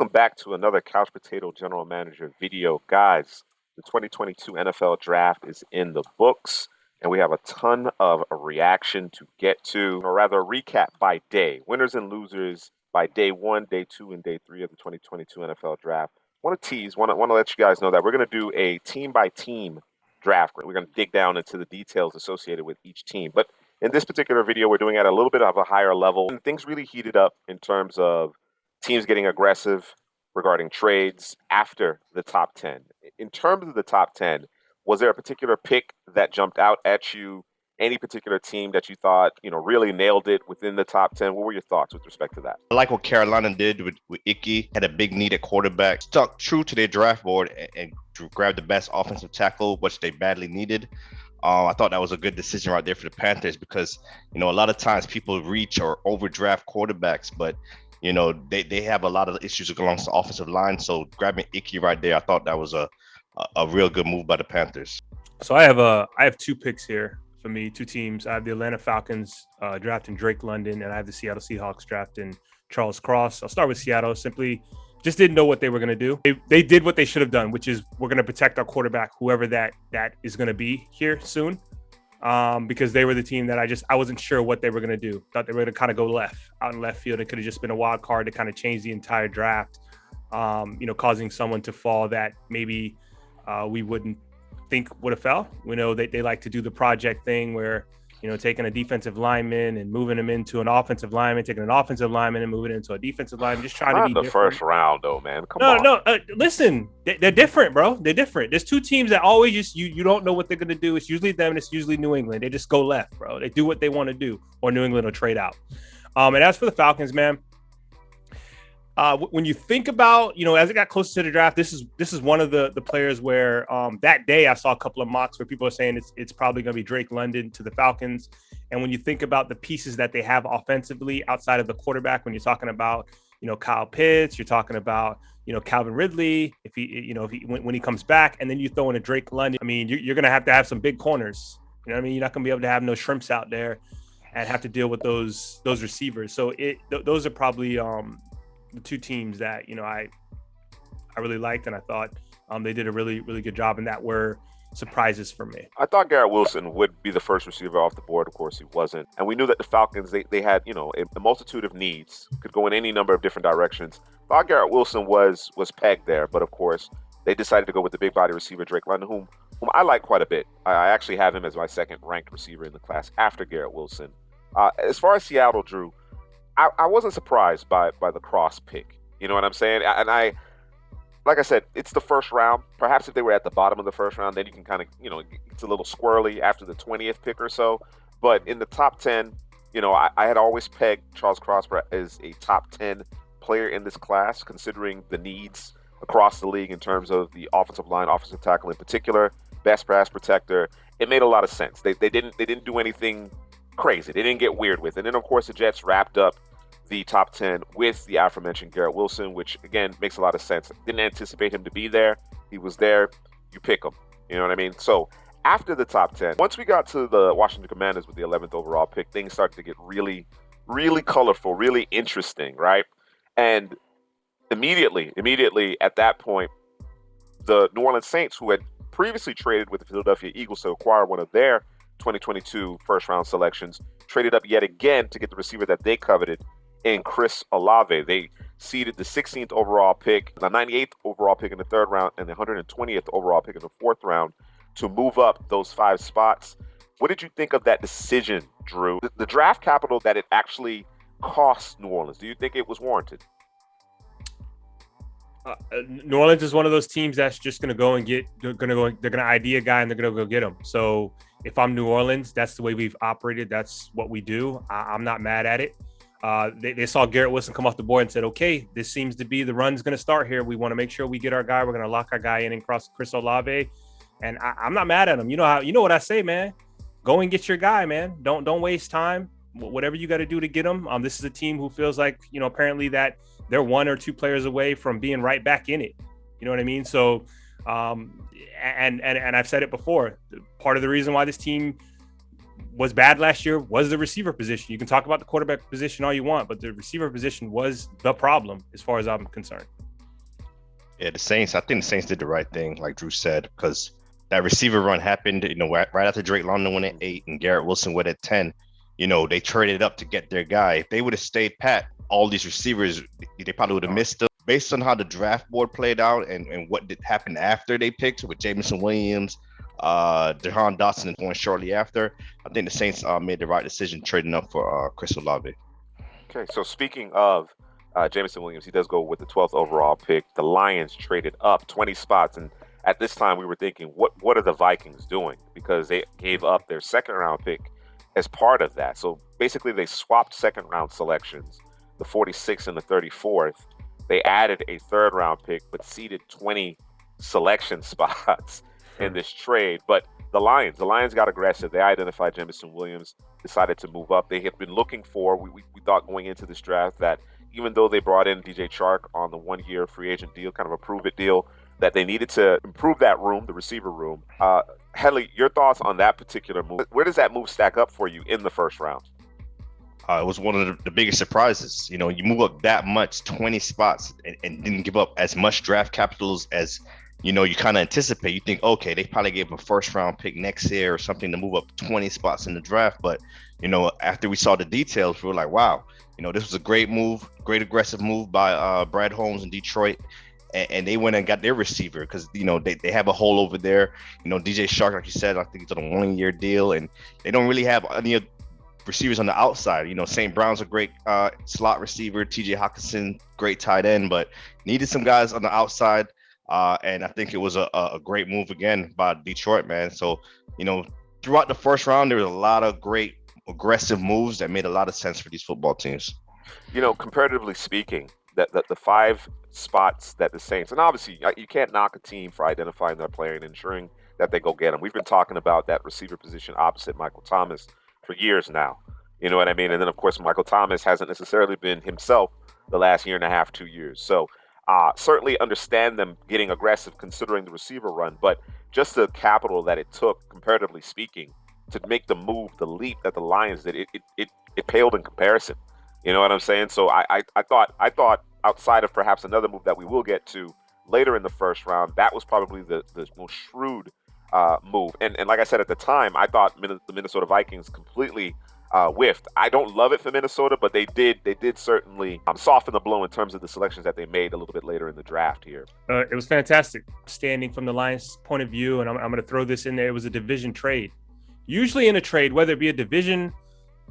Welcome back to another Couch Potato General Manager video. Guys, the 2022 NFL Draft is in the books, and we have a ton of a reaction to get to, or rather a recap by day. Winners and losers by day 1, day 2, and day 3 of the 2022 NFL Draft. Want to let you guys know that we're going to do a team-by-team draft. We're going to dig down into the details associated with each team. But in this particular video, we're doing it at a little bit of a higher level. And things really heated up in terms of teams getting aggressive regarding trades after the top 10. In terms of the top 10, was there a particular pick that jumped out at you? Any particular team that you thought, really nailed it within the top 10? What were your thoughts with respect to that? I like what Carolina did with Icky. Had a big need at quarterback. Stuck true to their draft board and grabbed the best offensive tackle, which they badly needed. I thought that was a good decision right there for the Panthers because, a lot of times people reach or overdraft quarterbacks, but they have a lot of issues along the offensive line. So grabbing Icky right there, I thought that was a real good move by the Panthers. So I have two picks here for me, two teams. I have the Atlanta Falcons drafting Drake London, and I have the Seattle Seahawks drafting Charles Cross. I'll start with Seattle. Simply just didn't know what they were going to do. They did what they should have done, which is we're going to protect our quarterback, whoever that is going to be here soon. Because they were the team that I wasn't sure what they were going to do. Thought they were going to kind of go out in left field. It could have just been a wild card to kind of change the entire draft, causing someone to fall that maybe we wouldn't think would have fell. We know that they like to do the project thing where, taking a defensive lineman and moving him into an offensive lineman, taking an offensive lineman and moving it into a defensive lineman, just trying to be the different. First round, though, man. Come on. No, listen, they're different, bro. They're different. There's two teams that always just, you don't know what they're going to do. It's usually them and it's usually New England. They just go left, bro. They do what they want to do, or New England will trade out. And as for the Falcons, man, when you think about, as it got closer to the draft, this is one of the players where that day I saw a couple of mocks where people are saying it's probably going to be Drake London to the Falcons. And when you think about the pieces that they have offensively outside of the quarterback, when you're talking about, Kyle Pitts, you're talking about, Calvin Ridley, when he comes back, and then you throw in a Drake London, I mean, you're going to have some big corners. You know what I mean? You're not going to be able to have no shrimps out there and have to deal with those receivers. So those are probably the two teams that I really liked, and I thought they did a really, really good job, and that were surprises for me. I thought Garrett Wilson would be the first receiver off the board. Of course, he wasn't. And we knew that the Falcons, they had, a multitude of needs, could go in any number of different directions. I thought Garrett Wilson was pegged there, but of course, they decided to go with the big body receiver, Drake London, whom I like quite a bit. I actually have him as my second ranked receiver in the class after Garrett Wilson. As far as Seattle, Drew, I wasn't surprised by the Cross pick. You know what I'm saying? And like I said, it's the first round. Perhaps if they were at the bottom of the first round, then you can kind of, it's a little squirrely after the 20th pick or so. But in the top 10, I had always pegged Charles Cross as a top 10 player in this class, considering the needs across the league in terms of the offensive line, offensive tackle in particular, best pass protector. It made a lot of sense. They didn't do anything crazy. They didn't get weird with it. And then, of course, the Jets wrapped up the top 10 with the aforementioned Garrett Wilson, which, again, makes a lot of sense. Didn't anticipate him to be there. He was there. You pick him. You know what I mean? So after the top 10, once we got to the Washington Commanders with the 11th overall pick, things started to get really, really colorful, really interesting, right? And immediately at that point, the New Orleans Saints, who had previously traded with the Philadelphia Eagles to acquire one of their 2022 first-round selections, traded up yet again to get the receiver that they coveted in Chris Olave. They seeded the 16th overall pick, the 98th overall pick in the third round, and the 120th overall pick in the fourth round to move up those 5 spots. What did you think of that decision, Drew? The draft capital that it actually cost New Orleans, do you think it was warranted? New Orleans is one of those teams that's just going to go and they're going to ID a guy and they're going to go get him. So if I'm New Orleans, that's the way we've operated. That's what we do. I'm not mad at it. They saw Garrett Wilson come off the board and said, okay, this seems to be the run's going to start here. We want to make sure we get our guy. We're going to lock our guy in and cross Chris Olave. And I'm not mad at him. You know what I say, man. Go and get your guy, man. Don't waste time. Whatever you got to do to get him. This is a team who feels like, apparently that they're 1 or 2 players away from being right back in it. You know what I mean? So, and I've said it before, part of the reason why this team was bad last year was the receiver position. You can talk about the quarterback position all you want, but the receiver position was the problem as far as I'm concerned. Yeah, the Saints. I think the Saints did the right thing, like Drew said, because that receiver run happened. Right after Drake London went at 8 and Garrett Wilson went at 10. They traded up to get their guy. If they would have stayed pat, all these receivers, they probably would have missed them. Based on how the draft board played out and what did happen after they picked with Jameson Williams, Jahan Dotson going shortly after, I think the Saints made the right decision trading up for Chris Olave. Okay, so speaking of Jameson Williams, he does go with the 12th overall pick. The Lions traded up 20 spots, and at this time we were thinking, what are the Vikings doing? Because they gave up their second round pick as part of that. So basically they swapped second round selections, the 46th and the 34th. They added a third round pick, but ceded 20 selection spots in this trade. But the Lions got aggressive. They identified Jameson Williams, decided to move up. They had been looking for, we thought going into this draft that even though they brought in DJ Chark on the 1-year free agent deal, kind of a prove-it deal, that they needed to improve that room, the receiver room. Headley, your thoughts on that particular move? Where does that move stack up for you in the first round? It was one of the biggest surprises. You move up that much, 20 spots, and didn't give up as much draft capitals as, you kind of anticipate. You think, okay, they probably gave him a first-round pick next year or something to move up 20 spots in the draft. But, after we saw the details, we were like, wow, this was a great move, great aggressive move by Brad Holmes in Detroit. And they went and got their receiver because, they have a hole over there. DJ Chark, like you said, I think it's on a 1-year deal. And they don't really have any receivers on the outside. St. Brown's a great slot receiver. TJ Hawkinson, great tight end, but needed some guys on the outside. And I think it was a great move again by Detroit, man. So, throughout the first round, there was a lot of great aggressive moves that made a lot of sense for these football teams. Comparatively speaking, that the 5 spots that the Saints, and obviously you can't knock a team for identifying their player and ensuring that they go get them. We've been talking about that receiver position opposite Michael Thomas for years now. You know what I mean? And then, of course, Michael Thomas hasn't necessarily been himself the last year and a half, 2 years. So certainly understand them getting aggressive considering the receiver run, but just the capital that it took, comparatively speaking, to make the move, the leap that the Lions did, it paled in comparison. You know what I'm saying? So I thought outside of perhaps another move that we will get to later in the first round, that was probably the most shrewd move. And like I said at the time, I thought the Minnesota Vikings completely whiffed. I don't love it for Minnesota, but they did certainly soften the blow in terms of the selections that they made a little bit later in the draft here. It was fantastic. Standing from the Lions' point of view, and I'm going to throw this in there, it was a division trade. Usually in a trade, whether it be a division,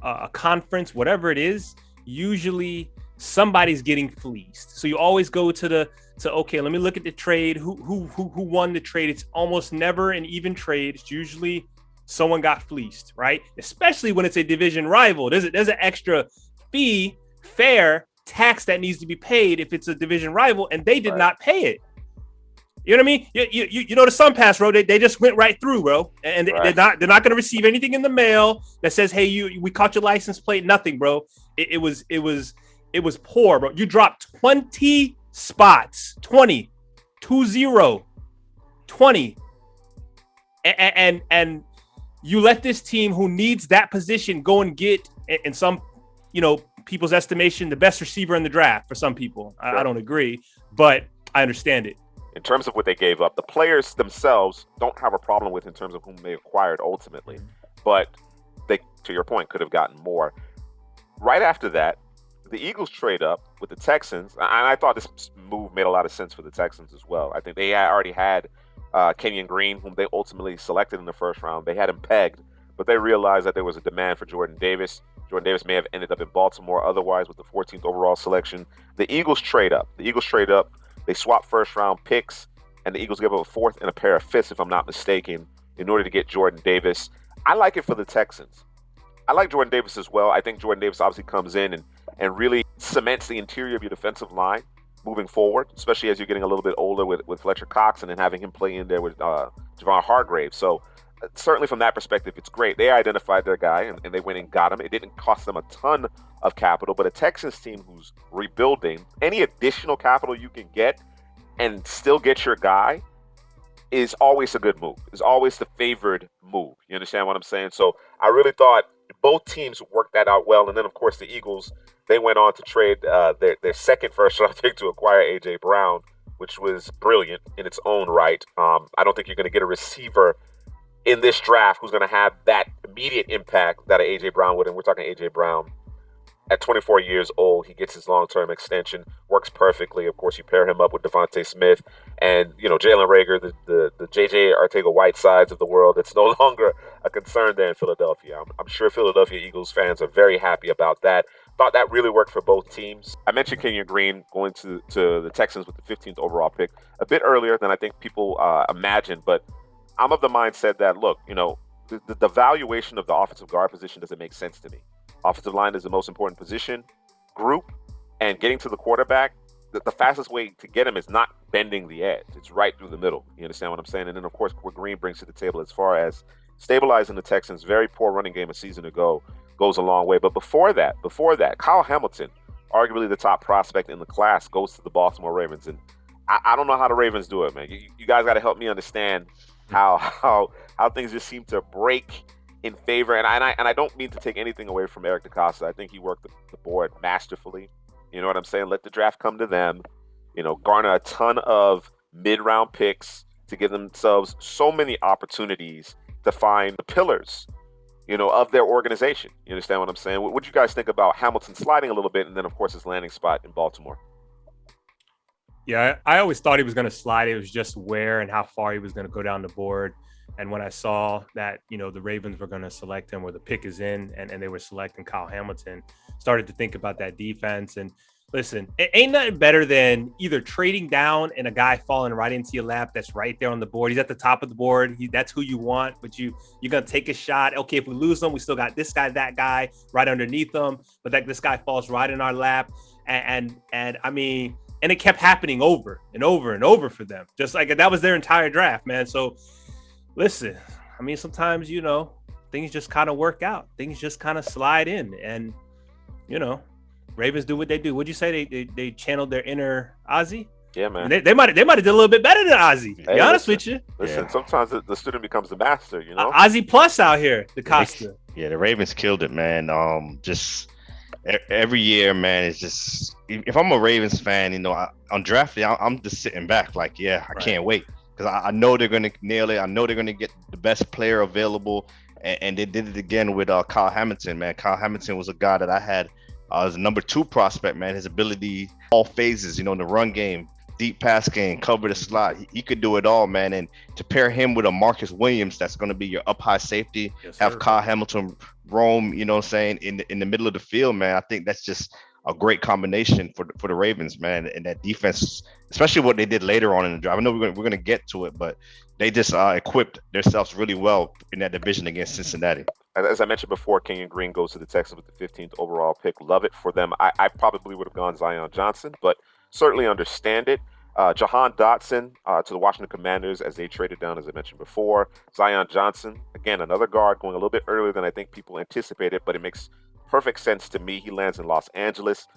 a conference, whatever it is, usually somebody's getting fleeced. So you always go to okay, let me look at the trade. Who won the trade? It's almost never an even trade. It's usually someone got fleeced, right? Especially when it's a division rival. There's an extra fee, fair tax that needs to be paid if it's a division rival, and they did not pay it. You know what I mean? The Sun Pass, bro. They just went right through, bro, and they're not going to receive anything in the mail that says, "Hey, we caught your license plate." Nothing, bro. It was poor, bro. You dropped 20 spots, 20, 20, and you let this team who needs that position go and get, in some, people's estimation, the best receiver in the draft. For some people, sure. I don't agree, but I understand it. In terms of what they gave up, the players themselves don't have a problem with in terms of whom they acquired ultimately, but they, to your point, could have gotten more. Right after that, the Eagles trade up with the Texans, and I thought this move made a lot of sense for the Texans as well. I think they already had Kenyan Green, whom they ultimately selected in the first round. They had him pegged, but they realized that there was a demand for Jordan Davis. Jordan Davis may have ended up in Baltimore otherwise with the 14th overall selection. The Eagles trade up. They swap first-round picks, and the Eagles give up a 4th and a pair of 5ths, if I'm not mistaken, in order to get Jordan Davis. I like it for the Texans. I like Jordan Davis as well. I think Jordan Davis obviously comes in and really cements the interior of your defensive line moving forward, especially as you're getting a little bit older with Fletcher Cox and then having him play in there with Javon Hargrave. So certainly from that perspective, it's great. They identified their guy, and they went and got him. It didn't cost them a ton of capital, but a Texans team who's rebuilding, any additional capital you can get and still get your guy is always a good move. Is always the favored move. You understand what I'm saying? So I really thought both teams worked that out well. And then, of course, the Eagles, they went on to trade their second first-round pick to acquire A.J. Brown, which was brilliant in its own right. I don't think you're going to get a receiver in this draft who's going to have that immediate impact that A.J. Brown would. And we're talking A.J. Brown at 24 years old. He gets his long-term extension, works perfectly. Of course, you pair him up with Devontae Smith and, Jalen Reagor, the J.J. Arcega-Whitesides of the world. It's no longer a concern there in Philadelphia. I'm sure Philadelphia Eagles fans are very happy about that. Thought that really worked for both teams. I mentioned Kenyan Green going to the Texans with the 15th overall pick a bit earlier than I think people imagined, but I'm of the mindset that, look, the valuation of the offensive guard position doesn't make sense to me. Offensive line is the most important position group, and getting to the quarterback, the fastest way to get him is not bending the edge. It's right through the middle. You understand what I'm saying? And then, of course, what Green brings to the table as far as stabilizing the Texans' very poor running game a season ago goes a long way. But before that, Kyle Hamilton, arguably the top prospect in the class, goes to the Baltimore Ravens. And I don't know how the Ravens do it, man. You guys got to help me understand how things just seem to break in favor. And I don't mean to take anything away from Eric DeCosta. I think he worked the board masterfully. You know what I'm saying? Let the draft come to them. Garner a ton of mid-round picks to give themselves so many opportunities to find the pillars, of their organization. You understand what I'm saying? What do you guys think about Hamilton sliding a little bit, and then, of course, his landing spot in Baltimore? Yeah, I always thought he was going to slide. It was just where and how far he was going to go down the board. And when I saw that, the Ravens were going to select him, or the pick is in, and they were selecting Kyle Hamilton, started to think about that defense. And listen, it ain't nothing better than either trading down and a guy falling right into your lap that's right there on the board. He's at the top of the board. That's who you want, but you're going to take a shot. Okay, if we lose him, we still got this guy, that guy right underneath them, but this guy falls right in our lap. And I mean, and it kept happening over and over and over for them. Just like that was their entire draft, man. So listen, I mean, sometimes, things just kind of work out. Things just kind of slide in, and, Ravens do what they do. Would you say they channeled their inner Ozzy? Yeah, man. They might have did a little bit better than Ozzy. To be honest with you. Listen, sometimes the student becomes the master. Ozzy plus out here, the Costa. Yeah, the Ravens killed it, man. Just every year, man. It's just, if I'm a Ravens fan, on draft day, I'm just sitting back, like, I can't wait, because I know they're gonna nail it. I know they're gonna get the best player available, and they did it again with Kyle Hamilton, man. Kyle Hamilton was a guy that I had as a number 2 prospect, man. His ability, all phases, in the run game, deep pass game, cover the slot. He could do it all, man. And to pair him with a Marcus Williams, that's going to be your up high safety, have Kyle Hamilton roam, in the middle of the field, man. I think that's just a great combination for the Ravens, man. And that defense, especially what they did later on in the draft. I know we're going to get to it, but they just equipped themselves really well in that division against Cincinnati. As I mentioned before, Kenyan Green goes to the Texans with the 15th overall pick. Love it for them. I probably would have gone Zion Johnson, but certainly understand it. Jahan Dotson to the Washington Commanders as they traded down, as I mentioned before. Zion Johnson, again, another guard going a little bit earlier than I think people anticipated, but it makes perfect sense to me. He lands in Los Angeles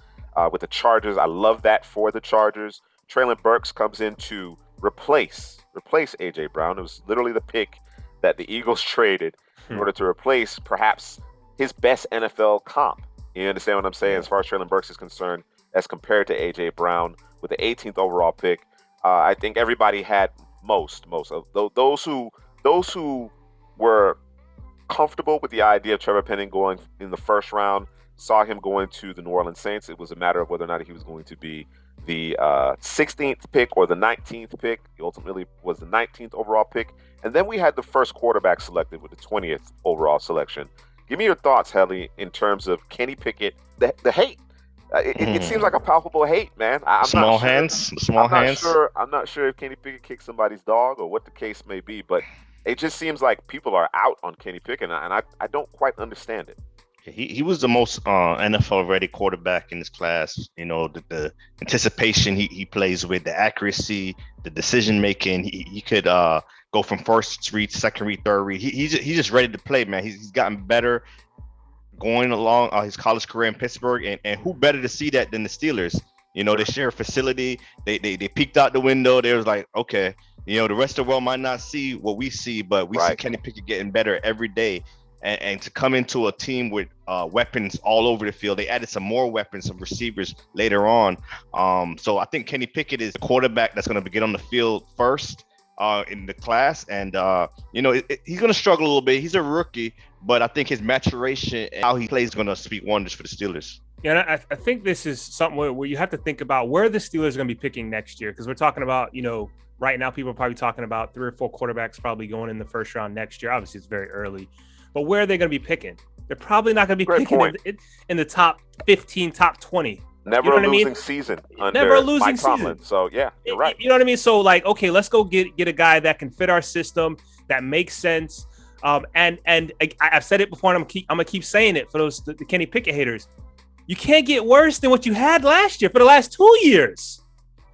with the Chargers. I love that for the Chargers. Treylon Burks comes in to replace A.J. Brown. It was literally the pick that the Eagles traded in order to replace perhaps his best NFL comp. You understand what I'm saying? As far as Treylon Burks is concerned, as compared to A.J. Brown with the 18th overall pick. I think everybody had most of those who were comfortable with the idea of Trevor Penning going in the first round, saw him going to the New Orleans Saints. It was a matter of whether or not he was going to be the 16th pick or the 19th pick. He ultimately was the 19th overall pick. And then we had the first quarterback selected with the 20th overall selection. Give me your thoughts, Helly, in terms of Kenny Pickett, the hate. It seems like a palpable hate, man. Small hands. I'm not sure if Kenny Pickett kicked somebody's dog or what the case may be, but it just seems like people are out on Kenny Pickett, and I don't quite understand it. He was the most NFL ready quarterback in his class. The anticipation he plays with, the accuracy, the decision making. He could go from first read, second read, third read. He's just ready to play, man. He's gotten better going along his college career in Pittsburgh, and who better to see that than the Steelers? They share a facility. They peeked out the window. They was like, okay, the rest of the world might not see what we see, but we see Kenny Pickett getting better every day. and to come into a team with weapons all over the field. They added some more weapons, some receivers later on. So I think Kenny Pickett is the quarterback that's going to get on the field first in the class. And, he's going to struggle a little bit. He's a rookie, but I think his maturation and how he plays is going to speak wonders for the Steelers. Yeah, and I think this is something where you have to think about where the Steelers are going to be picking next year, because we're talking about, right now people are probably talking about 3 or 4 quarterbacks probably going in the first round next year. Obviously, it's very early. But where are they going to be picking? They're probably not going to be picking in the top 15, top 20. Never a losing season under Never a losing Mike Tomlin. season. So, yeah, you're right. You know what I mean? So, okay, let's go get a guy that can fit our system, that makes sense. And I've said it before, and I'm gonna keep saying it for the Kenny Pickett haters. You can't get worse than what you had last year for the last 2 years.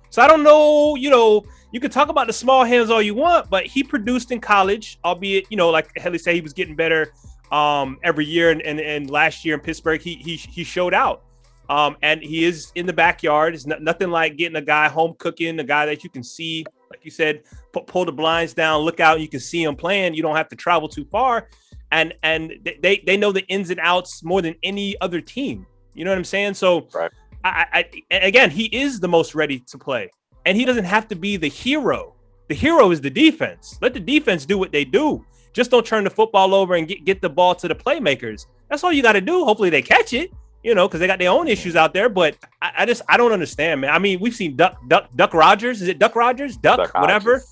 So I don't know, you can talk about the small hands all you want, but he produced in college, albeit, like Helly said, he was getting better every year. And last year in Pittsburgh, he showed out. And he is in the backyard. It's nothing like getting a guy home cooking, a guy that you can see, like you said, pull the blinds down, look out, you can see him playing. You don't have to travel too far. And they know the ins and outs more than any other team. You know what I'm saying? So right. Again, he is the most ready to play, and he doesn't have to be the hero. The hero is the defense. Let the defense do what they do. Just don't turn the football over and get the ball to the playmakers. That's all you got to do. Hopefully they catch it, because they got their own issues out there. But I don't understand, man. I mean, we've seen Duck Rogers. Is it Duck Rogers? Duck whatever.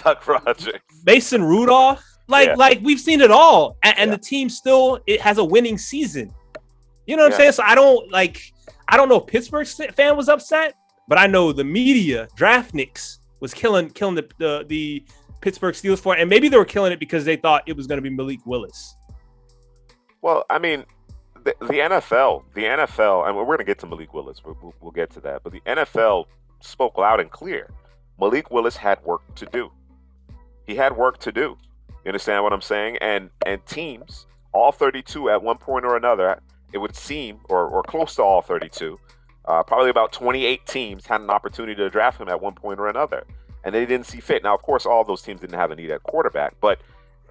Duck Rogers. Mason Rudolph. Like we've seen it all, and the team still has a winning season. You know what I'm saying? So I don't know if Pittsburgh fan was upset, but I know the media, Draftniks, was killing the Pittsburgh Steelers for it. And maybe they were killing it because they thought it was going to be Malik Willis. Well, I mean, the NFL, and we're going to get to Malik Willis. We'll get to that. But the NFL spoke loud and clear. Malik Willis had work to do. He had work to do. You understand what I'm saying? And teams, all 32 at one point or another, it would seem, or close to all 32, probably about 28 teams had an opportunity to draft him at one point or another, and they didn't see fit. Now, of course, all those teams didn't have a need at quarterback, but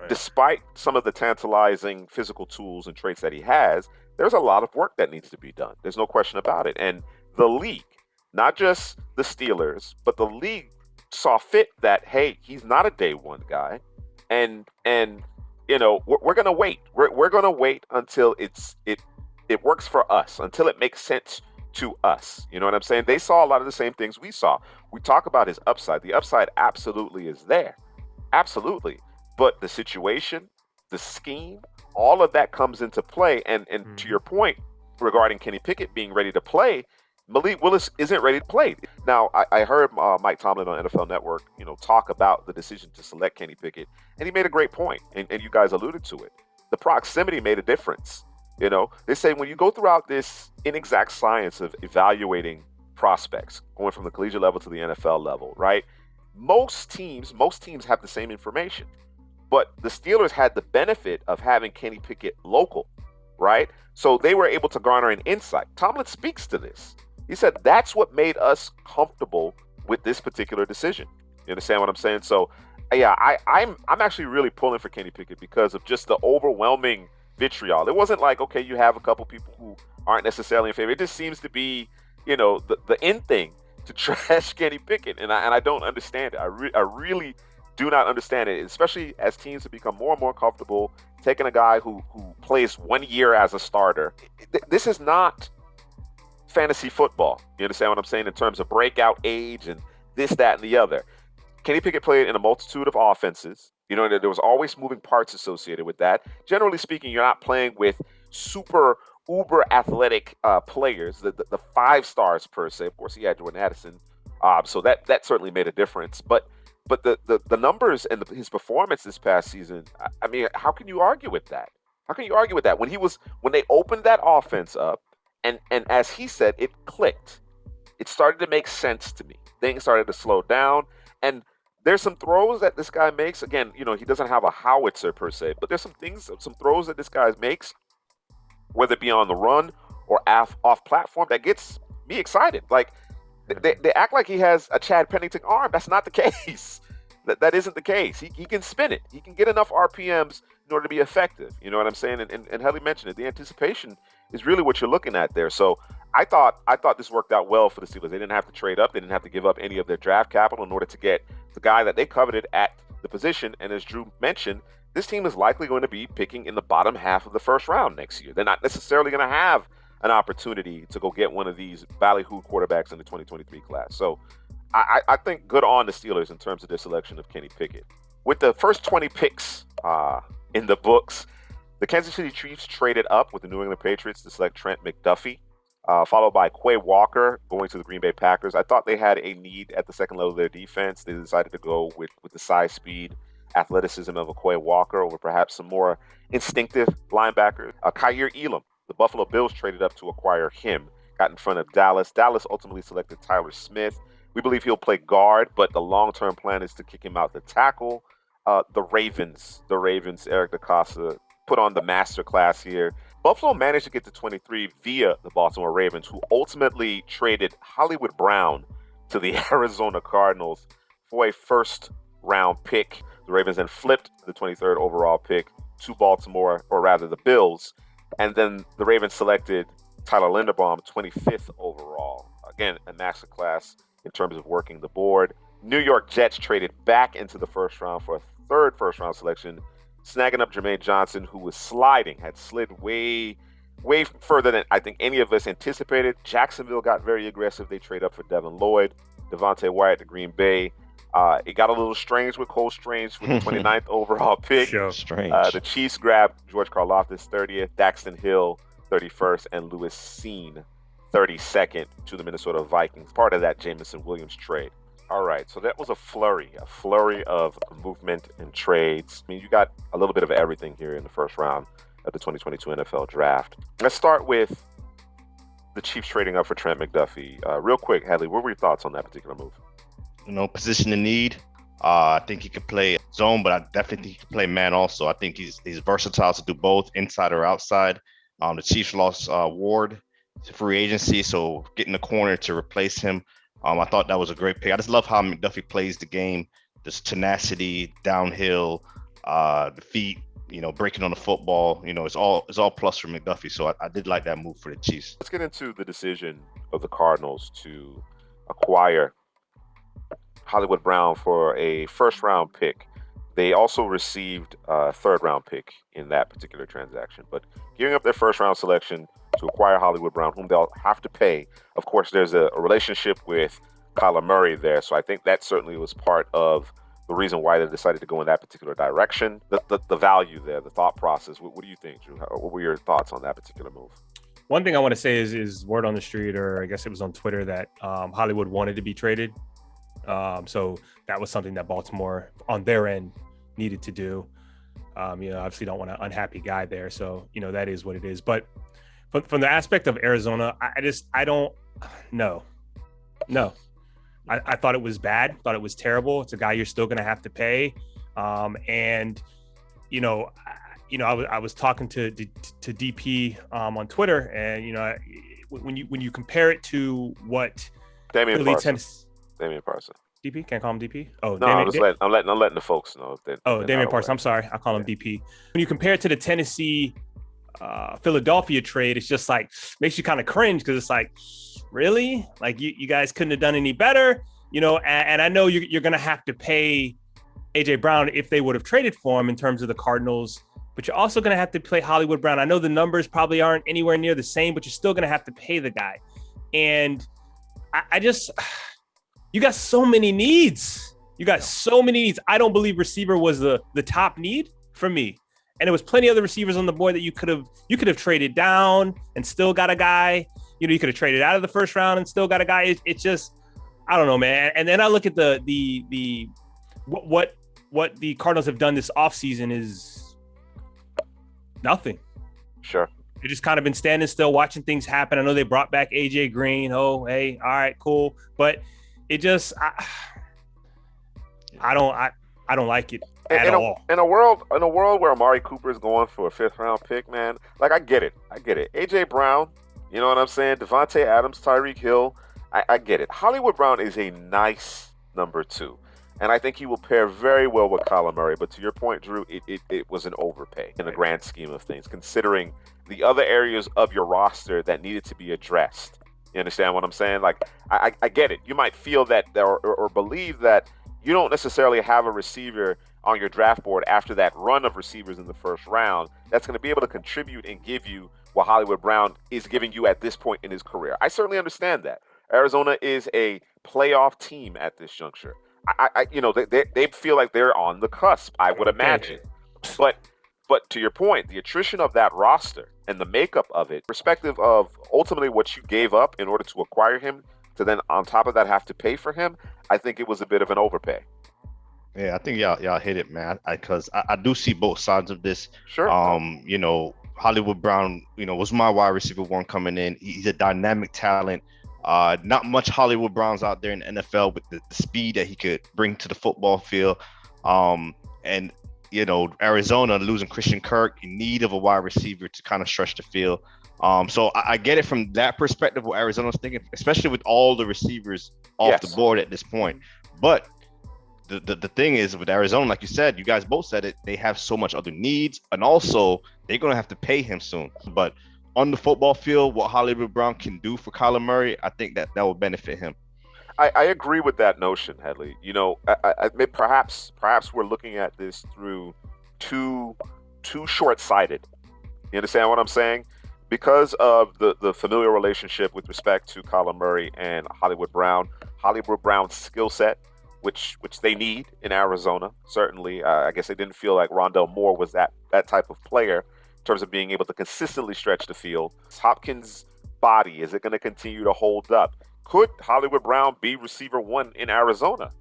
despite some of the tantalizing physical tools and traits that he has, there's a lot of work that needs to be done. There's no question about it. And the league, not just the Steelers, but the league saw fit that, hey, he's not a day one guy, and we're going to wait. We're going to wait until it works for us, until it makes sense to us. You know what I'm saying? They saw a lot of the same things we saw. We talk about his upside. The upside absolutely is there. Absolutely. But the situation, the scheme, all of that comes into play. And to your point regarding Kenny Pickett being ready to play, Malik Willis isn't ready to play. Now, I heard Mike Tomlin on NFL Network, talk about the decision to select Kenny Pickett, and he made a great point, and you guys alluded to it. The proximity made a difference. They say when you go throughout this inexact science of evaluating prospects, going from the collegiate level to the NFL level, right? Most teams have the same information, but the Steelers had the benefit of having Kenny Pickett local, right? So they were able to garner an insight. Tomlin speaks to this. He said that's what made us comfortable with this particular decision. You understand what I'm saying? So, yeah, I'm actually really pulling for Kenny Pickett because of just the overwhelming vitriol. It wasn't like, okay, you have a couple people who aren't necessarily in favor. It just seems to be, the end thing to trash Kenny Pickett, and I don't understand it. I really do not understand it, especially as teams have become more and more comfortable taking a guy who plays 1 year as a starter. This is not fantasy football. You understand what I'm saying in terms of breakout age and this, that, and the other. Kenny Pickett played in a multitude of offenses. There was always moving parts associated with that. Generally speaking, you're not playing with super uber athletic players, the 5 stars per se. Of course, he had Jordan Addison, so that certainly made a difference. But the numbers and his performance this past season, I mean, how can you argue with that? How can you argue with that when they opened that offense up, and as he said, it clicked. It started to make sense to me. Things started to slow down, and there's some throws that this guy makes. Again, he doesn't have a howitzer per se, but there's some throws that this guy makes, whether it be on the run or off platform, that gets me excited. Like they act like he has a Chad Pennington arm. That's not the case. That isn't the case. He can spin it. He can get enough RPMs in order to be effective. You know what I'm saying? And Helly mentioned it. The anticipation is really what you're looking at there. So I thought this worked out well for the Steelers. They didn't have to trade up. They didn't have to give up any of their draft capital in order to get the guy that they coveted at the position. And as Drew mentioned, this team is likely going to be picking in the bottom half of the first round next year. They're not necessarily going to have an opportunity to go get one of these ballyhoo quarterbacks in the 2023 class. So I think good on the Steelers in terms of their selection of Kenny Pickett. With the first 20 picks in the books, the Kansas City Chiefs traded up with the New England Patriots to select Trent McDuffie, followed by Quay Walker going to the Green Bay Packers. I thought they had a need at the second level of their defense. They decided to go with the size, speed, athleticism of a Quay Walker over perhaps some more instinctive linebackers. Kyer Elam, the Buffalo Bills traded up to acquire him, got in front of Dallas. Dallas ultimately selected Tyler Smith. We believe he'll play guard, but the long-term plan is to kick him out to tackle. The Ravens, Eric DeCosta put on the master class here. Buffalo managed to get to 23 via the Baltimore Ravens, who ultimately traded Hollywood Brown to the Arizona Cardinals for a first-round pick. The Ravens then flipped the 23rd overall pick to Baltimore, or rather the Bills, and then the Ravens selected Tyler Linderbaum, 25th overall. Again, a masterclass in terms of working the board. New York Jets traded back into the first round for a third first-round selection, snagging up Jermaine Johnson, who was had slid way further than I think any of us anticipated. Jacksonville got very aggressive. They trade up for Devin Lloyd, Devontae Wyatt to Green Bay. It got a little strange with Cole Strange with the 29th overall pick. Sure. Strange. The Chiefs grabbed George Karlaftis 30th, Daxton Hill 31st, and Lewis Seen 32nd to the Minnesota Vikings, part of that Jameson Williams trade. All right, so that was a flurry of movement and trades. I mean, you got a little bit of everything here in the first round of the 2022 NFL Draft. Let's start with the Chiefs trading up for Trent McDuffie. Real quick, Hadley, what were your thoughts on that particular move? Position in need. I think he could play zone, but I definitely think he could play man also. I think he's versatile to do both, inside or outside. The Chiefs lost Ward to free agency, so getting a corner to replace him, I thought that was a great pick. I just love how McDuffie plays the game, this tenacity, downhill, the feet, breaking on the football. It's all plus for McDuffie. So I did like that move for the Chiefs. Let's get into the decision of the Cardinals to acquire Hollywood Brown for a first-round pick. They also received a third-round pick in that particular transaction. But giving up their first-round selection to acquire Hollywood Brown, whom they'll have to pay. Of course, there's a relationship with Kyler Murray there, so I think that certainly was part of the reason why they decided to go in that particular direction. The value there, the thought process. What do you think, Drew? What were your thoughts on that particular move? One thing I want to say is word on the street, or I guess it was on Twitter, that Hollywood wanted to be traded. So that was something that Baltimore, on their end, needed to do. Obviously don't want an unhappy guy there. So, that is what it is. But from the aspect of Arizona, I don't know. No. I thought it was bad. Thought it was terrible. It's a guy you're still going to have to pay. I was talking to DP on Twitter, and when you compare it to what Damian Parson. DP, can't call him DP. Oh, no, I'm letting the folks know. Damian Parson. I'm sorry, I call him DP. When you compare it to the Tennessee Philadelphia trade, it's just like makes you kind of cringe, because it's like, really, like you guys couldn't have done any better, and I know you're gonna have to pay AJ Brown if they would have traded for him in terms of the Cardinals, but you're also gonna have to pay Hollywood Brown. I know the numbers probably aren't anywhere near the same, but you're still gonna have to pay the guy. And I just, you got so many needs. I don't believe receiver was the top need for me. And there was plenty of other receivers on the board that you could have traded down and still got a guy. You could have traded out of the first round and still got a guy. It's just, I don't know, man. And then I look at what the Cardinals have done this offseason is nothing. Sure. They've just kind of been standing still, watching things happen. I know they brought back AJ Green. Oh, hey, all right, cool. But it just, I don't like it at all. In a world where Amari Cooper is going for a 5th round pick, man, like I get it. AJ Brown, you know what I'm saying? Devontae Adams, Tyreek Hill, I get it. Hollywood Brown is a nice number 2. And I think he will pair very well with Kyler Murray. But to your point, Drew, it was an overpay in the grand scheme of things, considering the other areas of your roster that needed to be addressed. You understand what I'm saying? Like, I get it. You might feel that or believe that you don't necessarily have a receiver on your draft board after that run of receivers in the first round that's going to be able to contribute and give you what Hollywood Brown is giving you at this point in his career. I certainly understand that. Arizona is a playoff team at this juncture. They feel like they're on the cusp, I would imagine. But to your point, the attrition of that roster and the makeup of it, perspective of ultimately what you gave up in order to acquire him, to then on top of that have to pay for him, I think it was a bit of an overpay. Yeah, I think y'all hit it, man. Because I do see both sides of this. Sure. Hollywood Brown, was my wide receiver one coming in. He's a dynamic talent. Not much Hollywood Browns out there in the NFL with the speed that he could bring to the football field. And Arizona losing Christian Kirk in need of a wide receiver to kind of stretch the field. So I get it from that perspective what Arizona's thinking, especially with all the receivers off the board at this point. But the thing is with Arizona, like you said, you guys both said it, they have so much other needs, and also they're going to have to pay him soon. But on the football field, what Hollywood Brown can do for Kyler Murray, I think that will benefit him. I agree with that notion, Headley. Perhaps we're looking at this through too short-sighted. You understand what I'm saying? Because of the familiar relationship with respect to Kyler Murray and Hollywood Brown's skill set, which they need in Arizona, certainly. I guess they didn't feel like Rondell Moore was that type of player in terms of being able to consistently stretch the field. Hopkins' body, is it going to continue to hold up? Could Hollywood Brown be receiver one in Arizona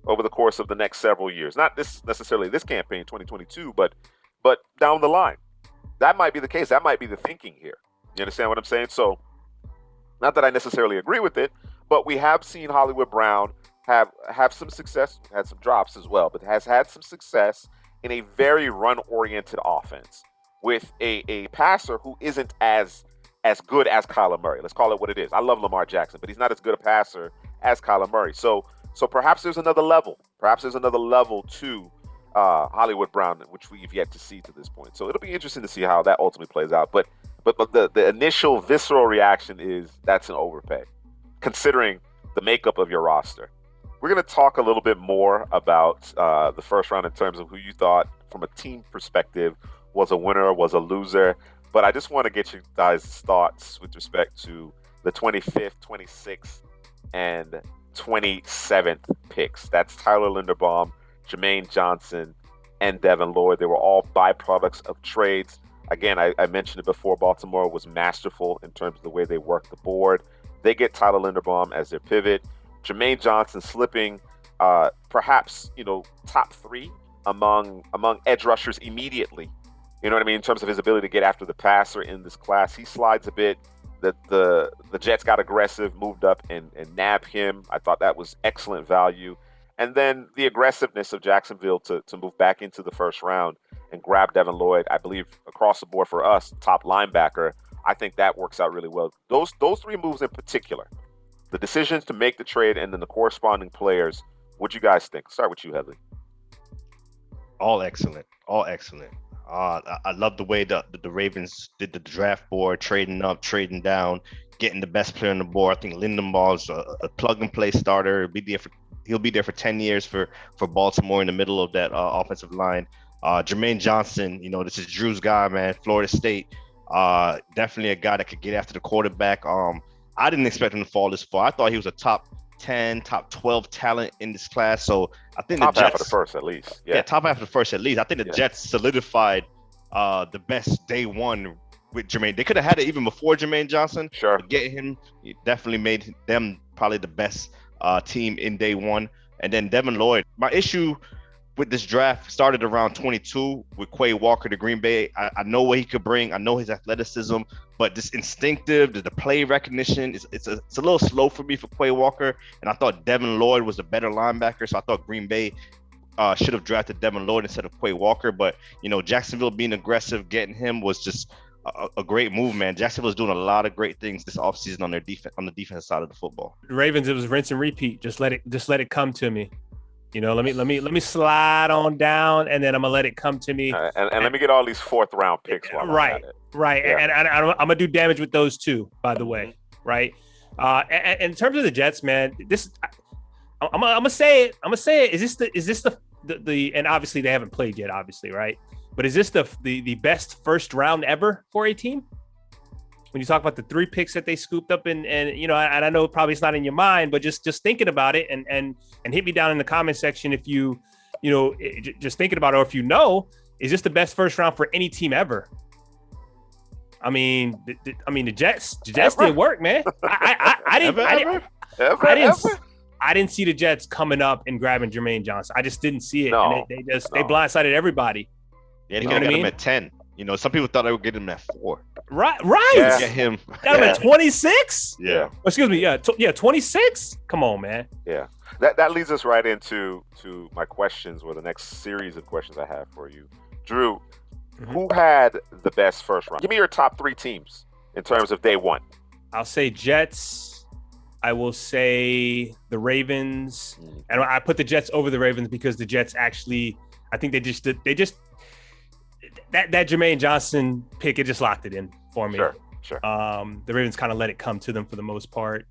over the course of the next several years? Not necessarily this campaign, 2022, but down the line. That might be the case. That might be the thinking here. You understand what I'm saying? So, not that I necessarily agree with it, but we have seen Hollywood Brown have some success, had some drops as well, but has had some success in a very run-oriented offense with a passer who isn't as good as Kyler Murray. Let's call it what it is. I love Lamar Jackson, but he's not as good a passer as Kyler Murray. So perhaps there's another level. Perhaps there's another level to Hollywood Brown, which we've yet to see to this point. So it'll be interesting to see how that ultimately plays out. But the initial visceral reaction is that's an overpay, considering the makeup of your roster. We're going to talk a little bit more about the first round in terms of who you thought, from a team perspective, was a winner, was a loser. But I just want to get you guys' thoughts with respect to the 25th, 26th, and 27th picks. That's Tyler Linderbaum, Jermaine Johnson, and Devin Lloyd. They were all byproducts of trades. Again, I mentioned it before, Baltimore was masterful in terms of the way they worked the board. They get Tyler Linderbaum as their pivot. Jermaine Johnson slipping perhaps, top three among edge rushers immediately. You know what I mean? In terms of his ability to get after the passer in this class, he slides a bit. The Jets got aggressive, moved up and nabbed him. I thought that was excellent value. And then the aggressiveness of Jacksonville to move back into the first round and grab Devin Lloyd, I believe across the board for us, top linebacker. I think that works out really well. Those three moves in particular, the decisions to make the trade and then the corresponding players, what you guys think? Start with you, Headley. All excellent. I love the way the Ravens did the draft board, trading up, trading down, getting the best player on the board. I think Lindenball's a plug-and-play starter. He'll be there for 10 years for Baltimore in the middle of that offensive line. Jermaine Johnson, this is Drew's guy, man, Florida State. Definitely a guy that could get after the quarterback. I didn't expect him to fall this far. I thought he was a top 10, top 12 talent in this class. So I think top the Jets, half of the first at least. Yeah, top half of the first at least. I think the Jets solidified the best day one with Jermaine. They could have had it even before Jermaine Johnson. Sure. Getting him, it definitely made them probably the best team in day one. And then Devin Lloyd. My issue with this draft started around 22 with Quay Walker to Green Bay. I know what he could bring. I know his athleticism, but this instinctive, the play recognition, it's a little slow for me for Quay Walker. And I thought Devin Lloyd was a better linebacker, so I thought Green Bay should have drafted Devin Lloyd instead of Quay Walker. But, Jacksonville being aggressive, getting him was just a great move, man. Jacksonville's doing a lot of great things this offseason on their defense, on the defense side of the football. The Ravens, it was rinse and repeat. Just let it come to me. Let me slide on down, and then I'm gonna let it come to me. And let me get all these 4th round picks while I'm at it. Right. Yeah. And I'm gonna do damage with those too, by the way. Right. And in terms of the Jets, man, I'm gonna say it. Is this the and obviously they haven't played yet, obviously, right? But is this the best first round ever for a team? When you talk about the 3 picks that they scooped up and I know probably it's not in your mind, but just thinking about it and hit me down in the comment section if just thinking about it, or if is this the best first round for any team ever? I mean, the Jets did work, man. I didn't see the Jets coming up and grabbing Jermaine Johnson. I just didn't see it. No, and they blindsided everybody. Yeah, they got him at 10. Some people thought they would get him at 4. Right. Yeah. Get him. Got him at 26. Yeah. Excuse me. Yeah. 26. Come on, man. Yeah. That leads us right into my questions, or the next series of questions I have for you, Drew. Who had the best first round? Give me your top 3 teams in terms of day one. I'll say Jets. I will say the Ravens, and I put the Jets over the Ravens because the Jets actually, I think they just that Jermaine Johnson pick, it just locked it in for me. Sure. The Ravens kind of let it come to them for the most part.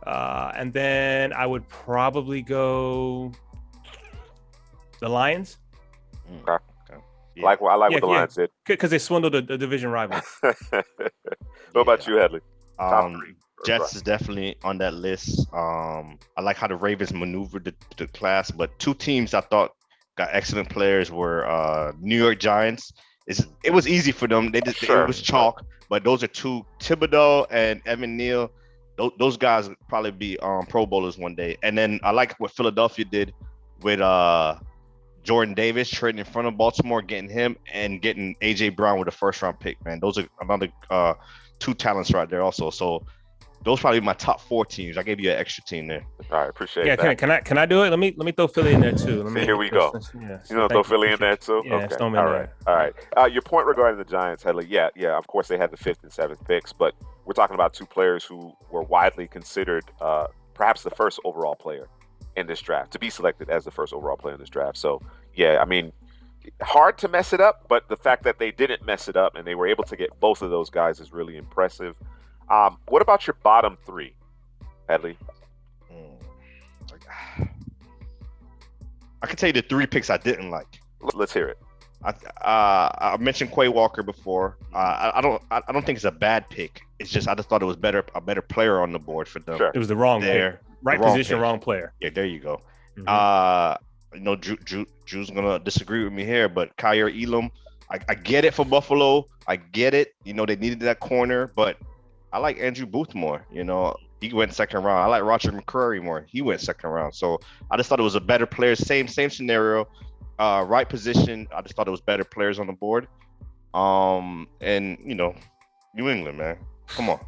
And then I would probably go the Lions. Okay. Yeah. I like what the Lions did. Because they swindled a division rival. What about you, Headley? Top 3. Jets is definitely on that list. I like how the Ravens maneuvered the class, but 2 teams I thought got excellent players were New York Giants. It was easy for them. It was chalk, but those are 2, Thibodeau and Evan Neal. Those guys would probably be Pro Bowlers one day. And then I like what Philadelphia did with Jordan Davis trading in front of Baltimore, getting him, and getting A.J. Brown with a first-round pick, man. Those are another 2 talents right there also. So those probably my top 4 teams. I gave you an extra team there. All right, appreciate that. Yeah, can I do it? Let me throw Philly in there too. Here we go. Throw Philly in there too? Yeah, okay. All right. All right. Your point regarding the Giants, Headley, yeah, of course they had the 5th and 7th picks, but we're talking about 2 players who were widely considered perhaps the first overall player in this draft, to be selected as the first overall player in this draft. So, yeah, I mean, hard to mess it up, but the fact that they didn't mess it up and they were able to get both of those guys is really impressive. What about your bottom 3, Headley? I can tell you the 3 picks I didn't like. Let's hear it. I mentioned Quay Walker before. I don't think it's a bad pick. It's just I just thought it was a better player on the board for them. Sure. It was the wrong player, right position, wrong player. Yeah, there you go. Drew's gonna disagree with me here, but Kyer Elam, I get it for Buffalo. I get it. They needed that corner, but I like Andrew Booth more. He went 2nd round. I like Roger McCreary more. He went 2nd round. So I just thought it was a better player. Same scenario, right position. I just thought it was better players on the board. And New England, man, come on.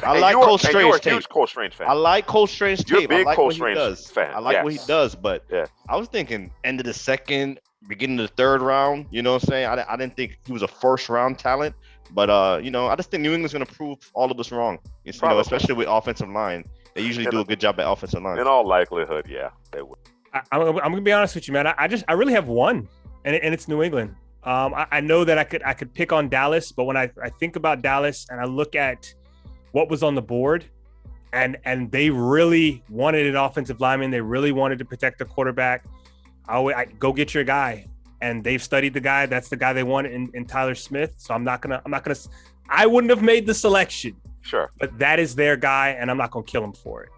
I like Cole Strange tape. Huge Cole Strange fan. I like Cole Strange tape. You're a big I like Cole what Strange he does. fan. I like what he does, but I was thinking end of the 2nd, beginning of the 3rd round. You know what I'm saying? I didn't think he was a first round talent, but I just think New England's gonna prove all of us wrong. Especially with offensive line. They usually do a good job at offensive line. In all likelihood, yeah, they would. I'm gonna be honest with you, man. I really have one, and it's New England. I know that I could pick on Dallas, but when I think about Dallas and I look at what was on the board, and they really wanted an offensive lineman, they really wanted to protect the quarterback. I go get your guy, and they've studied the guy. That's the guy they want in Tyler Smith. So I wouldn't have made the selection. Sure, but that is their guy, and I'm not gonna kill him for it.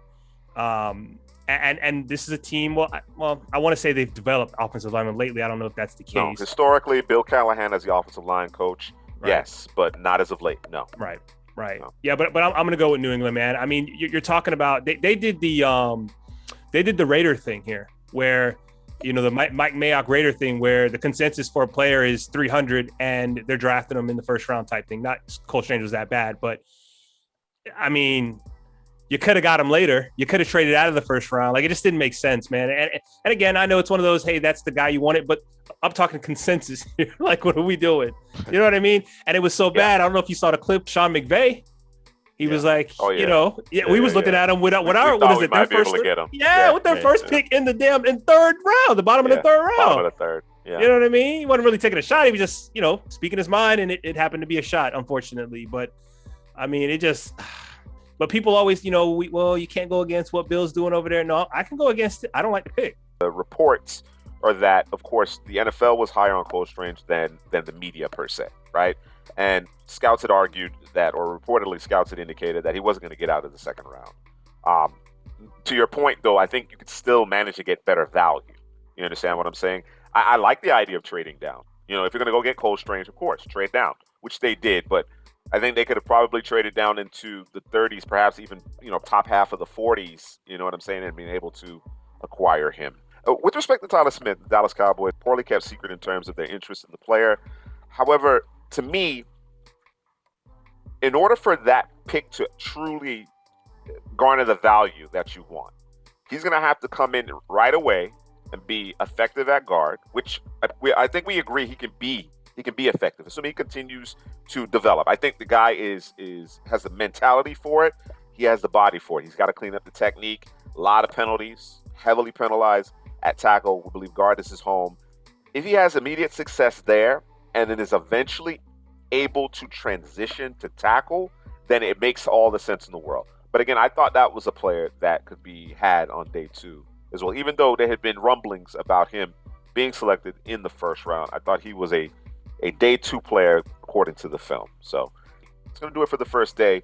And this is a team. Well, I want to say they've developed offensive linemen lately. I don't know if that's the case. No, historically, Bill Callahan as the offensive line coach, right. Yes, but not as of late. No. Right. No. Yeah, but I'm going to go with New England, man. I mean, you're talking about they did the Raider thing here, where the Mike Mayock Raider thing, where the consensus for a player is 300 and they're drafting them in the 1st round type thing. Not Cole Strange was that bad, but I mean, you could have got him later. You could have traded out of the 1st round. Like, it just didn't make sense, man. And again, I know it's one of those, hey, that's the guy you wanted, but I'm talking consensus here. Like, what are we doing? You know what I mean? And it was so bad. I don't know if you saw the clip, Sean McVay. He was like, Oh, yeah. we was looking at him with our we what thought is we it? might Their be able first, to get him. with their first pick in the third round, the bottom of the third round. Bottom of the third. Yeah. You know what I mean? He wasn't really taking a shot. He was just, speaking his mind, and it happened to be a shot, unfortunately. But I mean, but people always, you can't go against what Bill's doing over there. No, I can go against it. I don't like the pick. The reports are that, of course, the NFL was higher on close range than the media per se, right? And scouts had argued that, or reportedly scouts had indicated that he wasn't going to get out of the second round. To your point, though, I think you could still manage to get better value. You understand what I'm saying? I like the idea of trading down. If you're going to go get close range, of course, trade down, which they did. But I think they could have probably traded down into the 30s, perhaps even, top half of the 40s, you know what I'm saying, and being able to acquire him. With respect to Tyler Smith, the Dallas Cowboys, poorly kept secret in terms of their interest in the player. However, to me, in order for that pick to truly garner the value that you want, he's going to have to come in right away and be effective at guard, which I think we agree he can be effective, assuming he continues to develop. I think the guy has the mentality for it. He has the body for it. He's got to clean up the technique. A lot of penalties, heavily penalized at tackle. We believe guard is his home. If he has immediate success there and then is eventually able to transition to tackle, then it makes all the sense in the world. But again, I thought that was a player that could be had on day 2 as well. Even though there had been rumblings about him being selected in the first round, I thought he was a day 2 player according to the film. So it's going to do it for the first day.